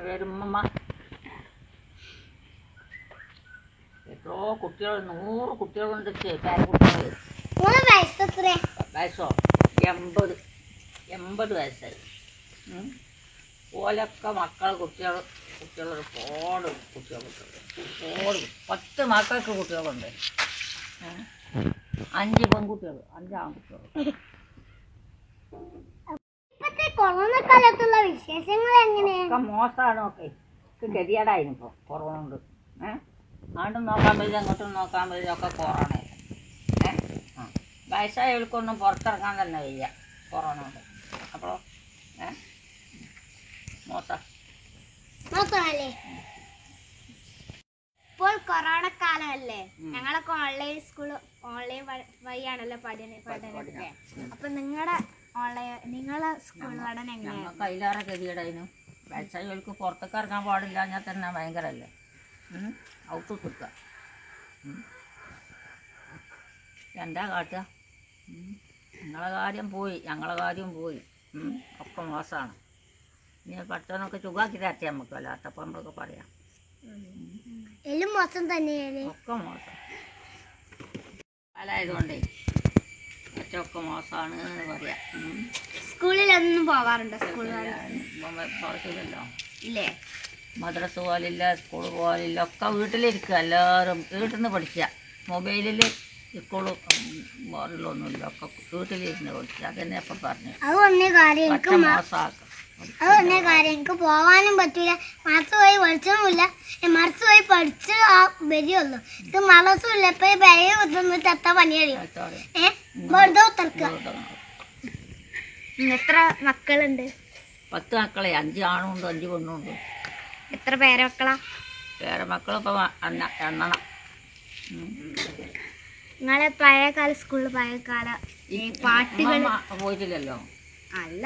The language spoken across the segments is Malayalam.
വരുമ്മ എത്രയോ കുട്ടികൾ 100 കുട്ടികളുണ്ട് പേരക്കുട്ടികൾ. വയസ്സോ 80 വയസ്സായി. ഓലൊക്കെ കുട്ടികൾ ഒരുപാട് കുട്ടികളുണ്ട്. 10 മക്കൾക്ക് കുട്ടികളുണ്ട്. 5 പെൺകുട്ടികൾ 5 ആൺകുട്ടികൾ. കൊറോണ കാലത്തുള്ള വിശേഷങ്ങൾ എങ്ങനെയാണ്? മോശമാണ്. ഒക്കെ ഗതികേടായിരുന്നു ഇപ്പോൾ കൊറോണ കൊണ്ട്. അങ്ങോട്ടും നോക്കാൻ പറ്റില്ല അങ്ങോട്ടും നോക്കാൻ പറ്റില്ല. ഒക്കെ കൊറോണ. വയസ്സായവർക്കൊന്നും പുറത്തിറങ്ങാൻ തന്നെ വയ്യ കൊറോണ കൊണ്ട്. അപ്പോൾ മോശമല്ലേ? ഇപ്പോൾ കൊറോണ കാലമല്ലേ? ഞങ്ങളൊക്കെ ഓൺലൈൻ വഴിയാണല്ലോ പഠനമൊക്കെ. അപ്പൊ നിങ്ങളെ സ്കൂൾ പഠനം എങ്ങനെയാണ്? ഞങ്ങൾക്ക് അതിലേറെ ഗതികേടായിരുന്നു. വയസ്സായവർക്ക് പുറത്തേക്ക് ഇറങ്ങാൻ പാടില്ല. ഞാൻ തന്നെ ഭയങ്കരമല്ലേ ഔട്ട് കിട്ടുക. എന്താ കാട്ടുക? നിങ്ങളെ കാര്യം പോയി, ഞങ്ങളെ കാര്യം പോയി. ഒക്കെ മോശമാണ്. ഇനി പഠിത്തനൊക്കെ ചുകാക്കി തരട്ടെ നമുക്ക്. അല്ലാത്തപ്പോൾ നമ്മളൊക്കെ പറയാം. എല്ലാം മോശം തന്നെയാണ്. ഒക്കെ മോശം കാലമായതുകൊണ്ടേ ഒക്കെ മോശമാണ് എന്ന് പറയാം. സ്കൂളിലൊന്നും പോവാറുണ്ടോ? പോകത്തില്ലല്ലോ. ഇല്ലേ? മദ്രസ പോലില്ല, സ്കൂൾ പോലില്ല. ഒക്കെ വീട്ടിലിരിക്കുക. എല്ലാവരും വീട്ടിൽ നിന്ന് പഠിക്കുക. മൊബൈലിൽ സ്കൂളും പോലുള്ളൊന്നുമില്ല. ഒക്കെ വീട്ടിലിരുന്ന് പഠിക്കുക. അതന്നെ അപ്പം പറഞ്ഞു. മോശമാക്കാം. അതുകൊണ്ടേ കാര്യം എനിക്ക് പോവാനും പറ്റൂല. മറസ് പോയി പഠിച്ചൊന്നുമില്ല. മറസ് പോയി പഠിച്ച് വരുള്ളൂ. ഇത് മറസുമില്ല. ഇപ്പൊ പെരയെ കുത്തുന്നിട്ട് എത്ര പണിയറിയും. വെറുതെ ഉത്തർക്കുക. എത്ര മക്കളുണ്ട്? 10 മക്കളെ. 5 ആണുണ്ട് 5 പെണ്ണുണ്ട്. എത്ര പേരമക്കളാ? പേരമക്കളിപ്പോൾ എണ്ണണം. നിങ്ങളെ പഴയകാല സ്കൂളിൽ പഴയകാല പാട്ടുകൾ പോയിട്ടില്ലല്ലോ. അല്ല,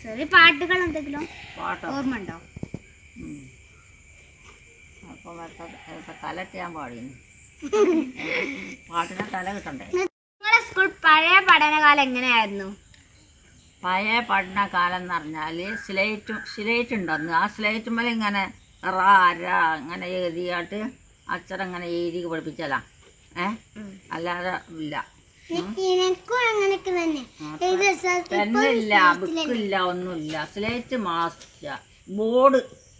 ചെറിയ പാട്ടുകൾ എന്തെങ്കിലും ഓർമ്മ ഉണ്ടോ? അപ്പോൾ തല ചെയ്യാൻ പാടില്ല. പാട്ടിനെ തല കിട്ടണ്ടേ? നിങ്ങളെ സ്കൂൾ പഴയ പഠനകാലം എങ്ങനെയായിരുന്നു? പഴയ പഠനകാലം എന്ന് പറഞ്ഞാൽ സ്ലേറ്റ് ഉണ്ടെന്ന്. ആ സ്ലേറ്റുമ്മൽ ഇങ്ങനെ ഇങ്ങനെ എഴുതിയായിട്ട് അക്ഷരങ്ങനെ എഴുതി പഠിപ്പിച്ചല്ല. അല്ലാതെ ഇല്ല. പെന്നില്ല, ബുക്കില്ല, ഒന്നുമില്ല. സ്ലേറ്റ് മാസിച്ച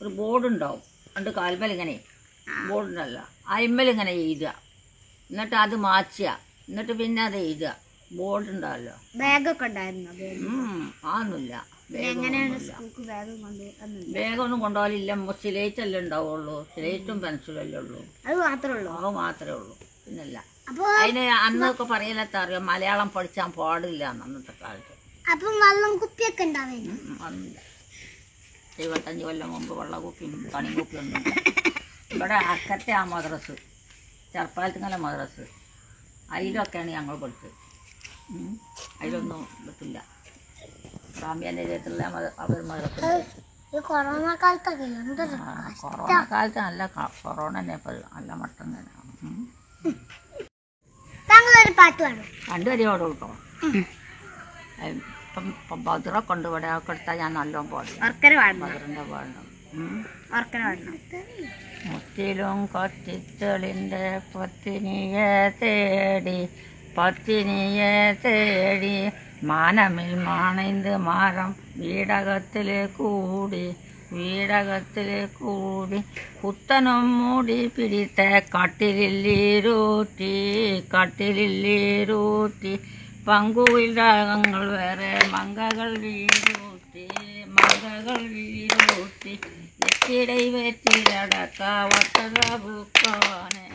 ഒരു ബോർഡ് ഉണ്ടാവും. രണ്ട് കാൽമേൽ ഇങ്ങനെ ബോർഡുണ്ടല്ലോ, അയിമ്മൽ ഇങ്ങനെ എഴുതുക. എന്നിട്ട് അത് മാച്ചുക. എന്നിട്ട് പിന്നെ അത് എഴുതുക. ബോർഡ് ഉണ്ടാവല്ലോ. ബാഗൊക്കെ ഉണ്ടായിരുന്നു? അതൊന്നുമില്ല. ബാഗൊന്നും കൊണ്ടുപോകലില്ല. സ്ലേറ്റ് അല്ലേ ഉണ്ടാവുള്ളൂ. സ്ലേറ്റും പെൻസിലും അല്ലേ ഉള്ളൂ. അത് മാത്രമേ ഉള്ളൂ. പിന്നല്ല. അതിന് അന്നൊക്കെ പറയലത്ത അറിയാം, മലയാളം പഠിച്ചാൻ പാടില്ല അന്നത്തെ കാലത്ത്. അപ്പം വെള്ളം കുപ്പിയൊക്കെ ഉണ്ടാവില്ല. 75 കൊല്ലം മുമ്പ് വെള്ളക്കുപ്പിയും കണിക്കുപ്പിയും ഒന്നും. ഇവിടെ അക്കത്തെ ആ മദ്രസ്, ചെറുപ്പാലത്തുങ്ങല മദ്രസ്, അതിലൊക്കെയാണ് ഞങ്ങൾ പഠിച്ചത്. അതിലൊന്നും പറ്റില്ല. സ്വാമിയുടെ ജീവിതത്തിലുള്ള അവർ മദ്രസ്. കൊറോണ കാലത്തൊക്കെ കൊറോണ കാലത്ത് നല്ല കൊറോണ തന്നെ. ഇപ്പോൾ നല്ല മട്ടം തന്നെയാണ്. പാട്ട് വേണം. 2 വരിയോട് കേട്ടോ. ഇപ്പം ബദ്രൊക്കെ ഉണ്ട് ഇവിടെ. ഒക്കെ എടുത്താൽ ഞാൻ നല്ലോണം പാടും. ബദ്രൻ്റെ പാടണം. മുത്തിലും കൊത്തിത്തെളിൻ്റെ പത്തിനിയെ തേടി മാനമിൽ മാണിന്ത് മാറം വീടകത്തിൽ കൂടി പുത്തനും മൂടി പിടിത്ത കട്ടിലില്ലീരൂറ്റി പങ്കുവിരാഗങ്ങൾ വേറെ മങ്കകൾ വീരൂറ്റി എത്തിടൈ വെറ്റിലടക്ക ഒട്ടക ബുക്കാനെ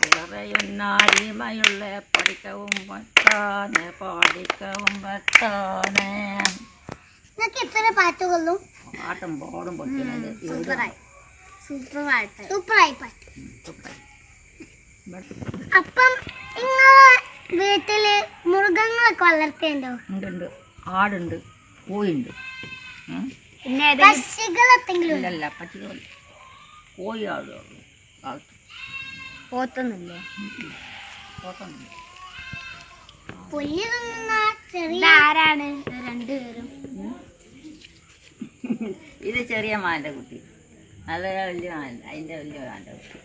വേറെയൊന്നാരിമയുള്ള പഠിക്കവും പറ്റാനെ. പാട്ടുകളും പാട്ടും ബോർഡും പൊട്ടുന്നത് സൂപ്പറായി പാട്ട്. അപ്പം നിങ്ങളെ വീട്ടില് മൃഗങ്ങളൊക്കെ വളർത്തേണ്ടോ? ഉണ്ട്. ആടുണ്ട്, കോഴിയുണ്ട്. പക്ഷികളെന്തെങ്കിലും? ഇല്ലല്ല, പക്ഷികളില്ല. കോഴി ആടുള്ളൂ. പോത്തൊന്നുമില്ലേ? പോത്തൊന്നുമില്ല. പുല്ല് തിന്നുന്ന ചെറിയ ആരാണ്? 2 പേരും ഇത് ചെറിയ മാൻ്റെ കുട്ടി, നല്ല വലിയ മാൻ, അതിൻ്റെ വലിയ മാൻ്റെ കുട്ടി.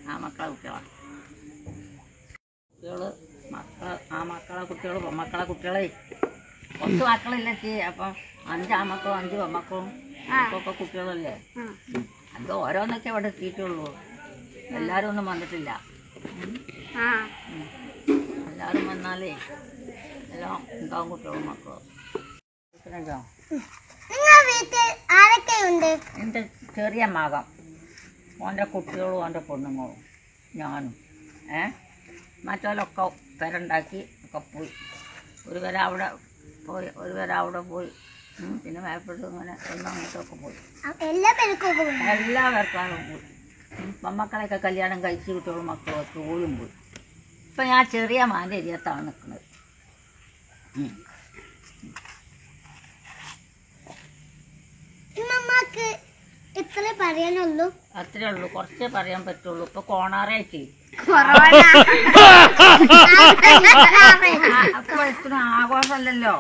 ആ മക്കളെ കുട്ടികളാണ് മക്കളെ കുട്ടികളെ കുറച്ച് മക്കളില്ല. അപ്പം 5 ആമക്കളും 5 പെമ്മക്കളും ഒക്കെ കുട്ടികളല്ലേ. അത് ഓരോന്നൊക്കെ ഇവിടെ എത്തിയിട്ടുള്ളൂ. എല്ലാവരും ഒന്നും വന്നിട്ടില്ല. എല്ലാവരും വന്നാലേ എല്ലാം ഉണ്ടാവും കുട്ടികളും മക്കളും. എൻ്റെ ചെറിയ മകൻ, ഓൻ്റെ കുട്ടികളും ഓൻ്റെ പെണ്ണുങ്ങളും ഞാനും. മറ്റോലൊക്കെ പെരണ്ടാക്കി ഒക്കെ പോയി. ഒരു പേര അവിടെ പോയി, ഒരു പേര അവിടെ പോയി. പിന്നെ മേപ്പോഴും ഇങ്ങനെ അങ്ങോട്ടൊക്കെ പോയി. എല്ലാ പേർക്കാരും പോയി. മക്കളെയൊക്കെ കല്യാണം കഴിച്ച് കുട്ടികളും മക്കളൊക്കെ പോയും പോയി. ഇപ്പം ഞാൻ ചെറിയ മാൻ്റെ ഏരിയത്താണ് നിൽക്കുന്നത്. ഇത്രേ പറയാനുള്ളൂ. അത്രേ ഉള്ളൂ, കുറച്ചേ പറയാൻ പറ്റുള്ളൂ. ഇപ്പൊ കോണാറായിട്ട് അപ്പൊ ഇത്ര ആഘോഷമല്ലല്ലോ.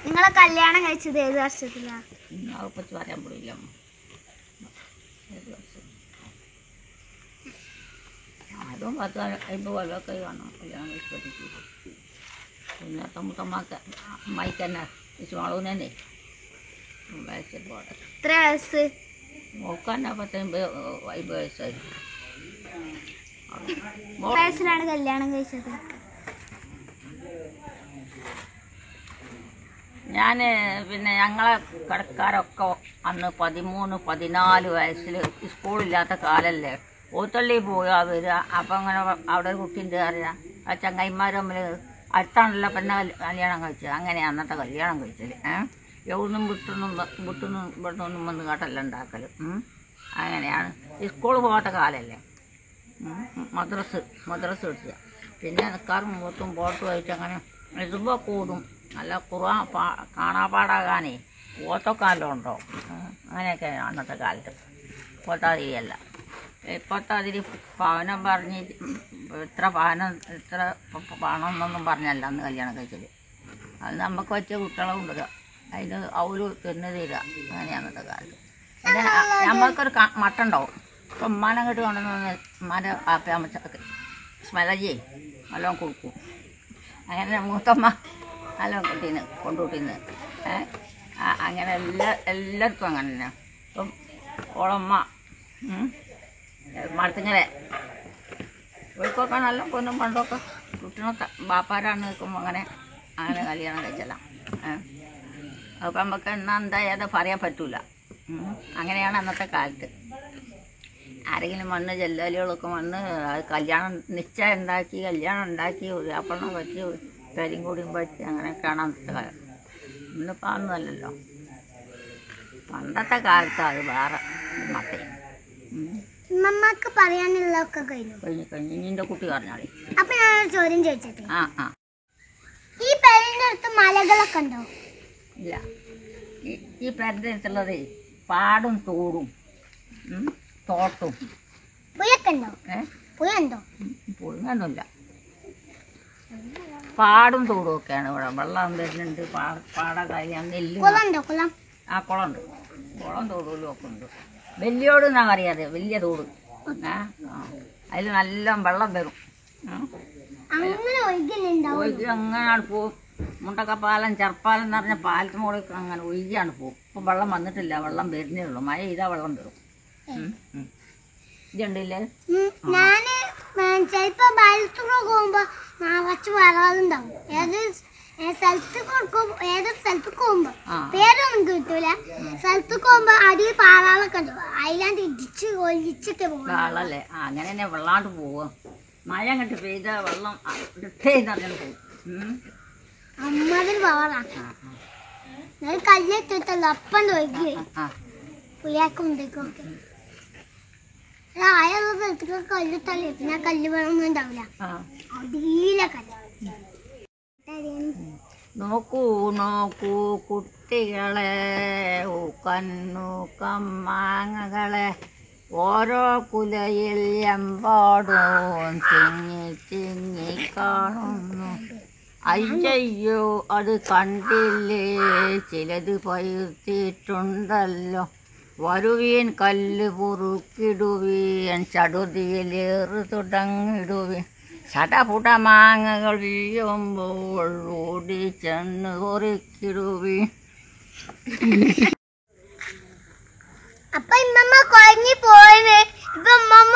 നിങ്ങളെ കല്യാണം കഴിച്ചത് ഏത് വർഷത്തിലാ? അതിപ്പോ പറയാൻ പാടില്ല. അതും 10-50 കൊല്ലമൊക്കെ കാണാം കല്യാണം കഴിച്ചിട്ട്. പിന്നെ അമ്മയ്ക്ക് തന്നെ ചുമളൂന്ന് തന്നെ വയസ്സിൽ പോട്ടെ. എത്ര വയസ്സ് നോക്കാൻ 50 വയസ്സായി. വയസ്സിലാണ് കല്യാണം കഴിച്ചത്. ഞാൻ പിന്നെ ഞങ്ങളെ കടക്കാരൊക്കെ അന്ന് 13-14 വയസ്സിൽ സ്കൂളില്ലാത്ത കാലല്ലേ. ഓത്തള്ളി പോയാൽ വരിക. അപ്പം അങ്ങനെ അവിടെ ഒരു കുട്ടീൻ്റെ അറിയാം. ആ ചങ്ങായിമാരും തമ്മിൽ അടുത്താണല്ലോ പെണ്ണ കല്യാണം കഴിച്ചത്. അങ്ങനെ അന്നത്തെ കല്യാണം കഴിച്ചത്. എവിടുന്നും ഇവിടുന്നൊന്നും വന്ന് കാട്ടല്ല ഉണ്ടാക്കൽ. അങ്ങനെയാണ്. സ്കൂൾ പോകാത്ത കാലല്ലേ. മദ്രസ് എടുക്കുക. പിന്നെ നിൽക്കാറും മുഖത്തും പോട്ടുമായിട്ട് അങ്ങനെ എഴുതുമ്പോൾ കൂടും. നല്ല കാണാപ്പാടാകാനേ ഓട്ടക്കാലം ഉണ്ടോ. അങ്ങനെയൊക്കെ അന്നത്തെ കാലത്ത്. ഇപ്പോഴത്തെ അതിരിയല്ല. ഇപ്പോഴത്തെ അതിരി പവനം പറഞ്ഞ് ഇത്ര പണം എന്നൊന്നും പറഞ്ഞല്ല അന്ന് കല്യാണം കഴിച്ചത്. അത് നമുക്ക് പറ്റിയ കുട്ടികളെ കൊണ്ടുവരിക, അതിന് അവര് തിന്നു തരിക. അങ്ങനെയാണ് അന്നത്തെ കാലത്ത്. പിന്നെ നമ്മൾക്കൊരു മട്ടുണ്ടാവും. ഇപ്പം ഉമ്മാനെ അങ്ങോട്ട് കൊണ്ടുവന്ന് ഉമ്മാൻ്റെ ആപ്പയമ്മച്ചൊക്കെ സ്മെലജി നല്ലോണം കൊടുക്കും. അങ്ങനെ മൂത്തമ്മ നല്ലോണം കുട്ടീന്ന് കൊണ്ടുകൂട്ടീന്ന്. അങ്ങനെ എല്ലാവർക്കും അങ്ങനെ തന്നെ. ഇപ്പം ഓളമ്മ മരത്തിങ്ങനെ ഒഴിക്കൊക്കെ നല്ല പൊന്നും പണ്ടൊക്കെ കുട്ടിനെ ബാപ്പാരാണ് നിൽക്കുമ്പോൾ അങ്ങനെ കല്യാണം കഴിച്ചല്ല. അപ്പം നമുക്ക് എന്താ ഏതാ പറയാൻ പറ്റൂല. അങ്ങനെയാണ് അന്നത്തെ കാലത്ത്. ആരെങ്കിലും വന്ന് ജല്ലാലികളൊക്കെ വന്ന് കല്യാണം നിശ്ചയം ഉണ്ടാക്കി ഉദാപ്പണം പറ്റി കരിയും കൂടിയും പറ്റി അങ്ങനെയൊക്കെയാണ് അന്നത്തെ കാലം. ഇന്നിപ്പോൾ അതൊന്നുമല്ലല്ലോ. പണ്ടത്തെ കാലത്ത് അത് വേറെ മത്തേ. ഉമ്മക്ക് പറയാനുള്ളതൊക്കെ കഴിഞ്ഞു. നിന്റെ കുട്ടി പറഞ്ഞാളി. അപ്പൊ ഞാനൊരു ചോദ്യം ചോദിച്ചത്, ആ ഈ പേരിന്റെ അടുത്ത് മലകളൊക്കെ ഉണ്ടോ? ഇല്ല. ഈ പേരിന്റെ അടുത്തുള്ളത് പാടും തോടും തോട്ടും. പുയൊക്കെ ഉണ്ടോ? പുയുണ്ടോ? പുഴുങ്ങൊന്നുമില്ല. പാടും തോടും ഒക്കെയാണ് ഇവിടെ. വെള്ളം വരുന്നുണ്ട്. പാട കഴിയാൻ നെല്ല്. കുളം? ആ കുളമുണ്ട്. കുളം തോടും ഒക്കെ ഉണ്ട്. വലിയോട് എന്നാ പറയാതെ, വലിയ തോട്. അതിൽ നല്ല വെള്ളം വരും. ഒഴുകി അങ്ങനെയാണ് പോവും. മുണ്ടക്കപ്പാലം ചെറുപ്പാലം എന്ന് പറഞ്ഞ പാലത്തിന് മുകളിൽ അങ്ങനെ ഒഴുകിയാണ് പോകും. ഇപ്പം വെള്ളം വന്നിട്ടില്ല, വെള്ളം വരുന്നേ ഉള്ളൂ. മഴ ചെയ്താൽ വെള്ളം വരും. ഇതുണ്ടല്ലേ, ഞാന് ചിലപ്പോ പാലത്തൂടെ പോകുമ്പോ നിറച്ച് വരാറുണ്ടാവും. ഏതൊരു സ്ഥലത്ത് പോകുമ്പോ പേരൊന്നും കിട്ടൂല. സ്ഥലത്ത് പോകുമ്പോ അടിയിൽ പാലാളൊക്കെ ഉണ്ട്. അതിലാണ്ട് ഇടിച്ച് ഒലിച്ചൊക്കെ പോകും. വെള്ളല്ലേ അങ്ങനെ തന്നെ വെള്ളാണ്ട് പോവുക. മഴ അങ്ങോട്ട് പെയ്ത വെള്ളം ഇട്ടേന്നറിഞ്ഞു പോകും. അമ്മതിൽ പവറാ. ഞാൻ കല്ലിട്ടിട്ടല്ലോ അപ്പം നോക്കി പുളിയാക്കും ഇതൊക്കെ ആയുള്ള സ്ഥലത്തൊക്കെ കല്ലിട്ടല്ലേ. പിന്നെ കല്ല് വേണമെന്നും ഉണ്ടാവില്ല. അടിയില കല്ല്. നോക്കൂ നോക്കൂ കുട്ടികളെ, കണ്ണു കമ്മാങ്ങകളെ, ഓരോ കുലയിൽ എമ്പാടും തിങ്ങിച്ച് കാണുന്നു. അയ്യോ അത് കണ്ടില്ലേ, ചിലത് പഴുത്തിട്ടുണ്ടല്ലോ. വരുവീൻ കല്ല് പൊറുക്കിടുവീൻ, ചടുതിയിലേറ് തുടങ്ങിടുവീൻ. ചടപുട മാങ്ങകൾ വീഴുമ്പോൾ ഓടി ചെന്ന് പൊറുക്കിടുവീൻ. അപ്പൊ ഇമ്മമ്മ കൊഴങ്ങി പോയിന്. ഇപ്പൊ ഇമ്മമ്മ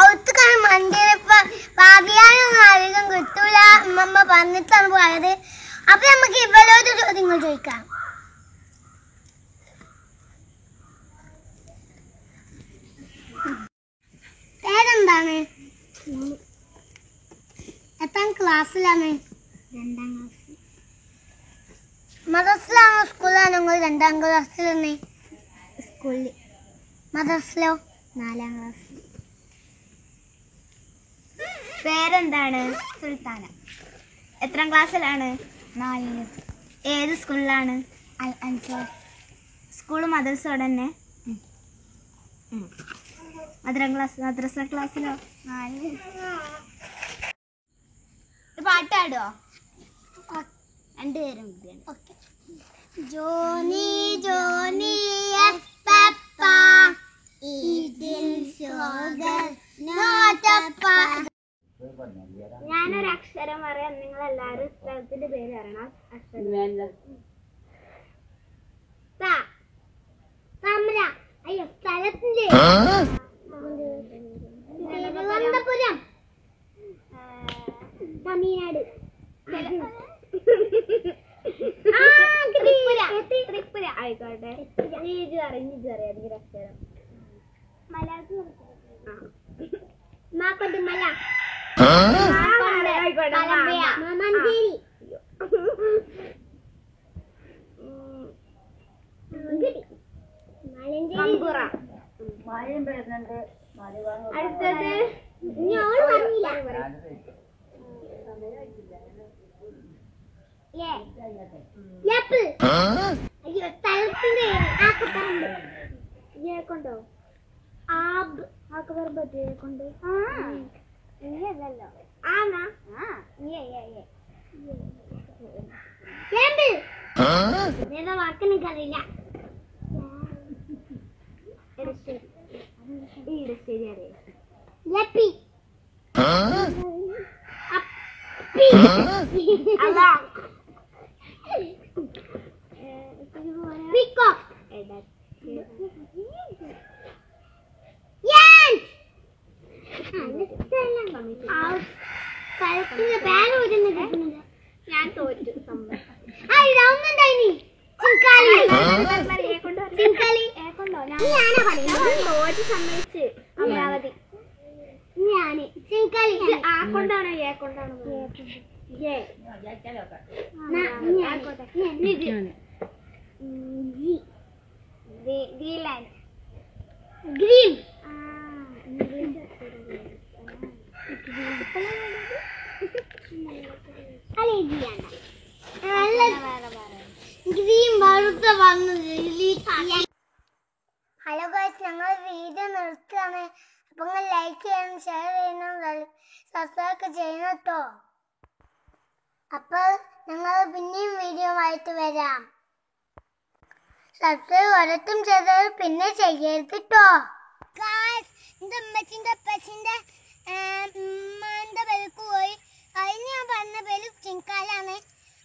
ഔത്തുക്കാണ് മന്തിയിൽ ഇപ്പൊ പാതിയാനൊന്നും അധികം കിട്ടൂല ഇമ്മമ്മ പറഞ്ഞിട്ടാണ് പോയത്. അപ്പൊ നമുക്ക് ഇവരോട് ചോദ്യങ്ങൾ ചോദിക്കാം. പേരെന്താണ്? എത്രാം ക്ലാസ്സിലാണ്? 2ാം ക്ലാസ്. മദ്രസിലാണോ സ്കൂളിലാണോ നിങ്ങൾ 2ാം ക്ലാസ്സിൽ? സ്കൂളിൽ. മദ്രസിലോ? 4ാം ക്ലാസ്സിൽ. പേരെന്താണ്? സുൽത്താന. എത്രാം ക്ലാസ്സിലാണ്? 4ൽ. ഏത് സ്കൂളിലാണ്? അൽ അൻസാർ. സ്കൂൾ മദ്രസ തന്നെ? മദ്രസ ക്ലാസ്സിലോ? 4. പാട്ടാടോ? രണ്ടുപേരും. ജോനി ജോനി യെസ് പപ്പ, ഈറ്റിൽ ഷുഗർ നോട്ട് പപ്പ. ഞാനൊരു അക്ഷരം പറയാം, നിങ്ങൾ എല്ലാവരും സ്ഥലത്തിന്റെ പേര് പറയണം. അയ്യോ സ്ഥലത്തിന്റെ തിരുവനന്തപുരം, തമിഴ്നാട്, ത്രിപുര. ആയിക്കോട്ടെ. അക്ഷരം മാക്കൊണ്ടുമല, മഞ്ചേരി, അടുത്തത് അയ്യോ സ്ഥലത്തിന്റെ കൊണ്ടോ? കൊണ്ട് ആണോ? വാക്ക് നിനക്കറിയില്ല. ഇടശ്ശേരി അറിയാം. ഞാൻ തോറ്റു. സമ്മതിച്ച് അമരാവതി. ഞാന് ആ കൊണ്ടാണോ ഏ കൊണ്ടാണോ? ഗ്രീൻലാൻഡ്. ഗ്രീൻ. ഹലോ ഗൈസ്, ഞങ്ങൾ വീഡിയോ നിർത്തുകയാണ്. അപ്പൊ നിങ്ങൾ ലൈക്ക് ചെയ്യണം, ഷെയർ ചെയ്യണം, സബ്സ്ക്രൈബ് ചെയ്യണം കേട്ടോ. അപ്പൊ ഞങ്ങൾ പിന്നെയും വീഡിയോ ആയിട്ട് വരാം. സബ്സ്ക്രൈബ് ഒരത്തും ചെയ്തത് പിന്നെ ചെയ്യരുത് കേട്ടോ. എന്റെ അമ്മച്ചിന്റെ അപ്പച്ചിന്റെ ഉമ്മാന്റെ പേർക്ക് പോയി. അതിന് ഞാൻ പറഞ്ഞ പേര് ചിങ്കാലാണ്.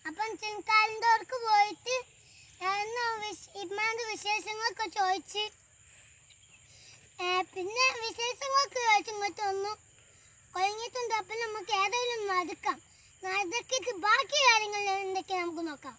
അപ്പം ചിങ്കാലിൻ്റെ അവർക്ക് പോയിട്ട് ഇമ്മാന്റെ വിശേഷങ്ങളൊക്കെ ചോദിച്ച് പിന്നെ വിശേഷങ്ങളൊക്കെ ചോദിച്ച് ഇങ്ങോട്ട് വന്നു. കൊഴങ്ങിയിട്ടുണ്ട്. അപ്പം നമുക്ക് ഏതെങ്കിലും നടക്കാം. നടക്കിയിട്ട് ബാക്കി കാര്യങ്ങൾ എന്തൊക്കെയാണ് നമുക്ക് നോക്കാം.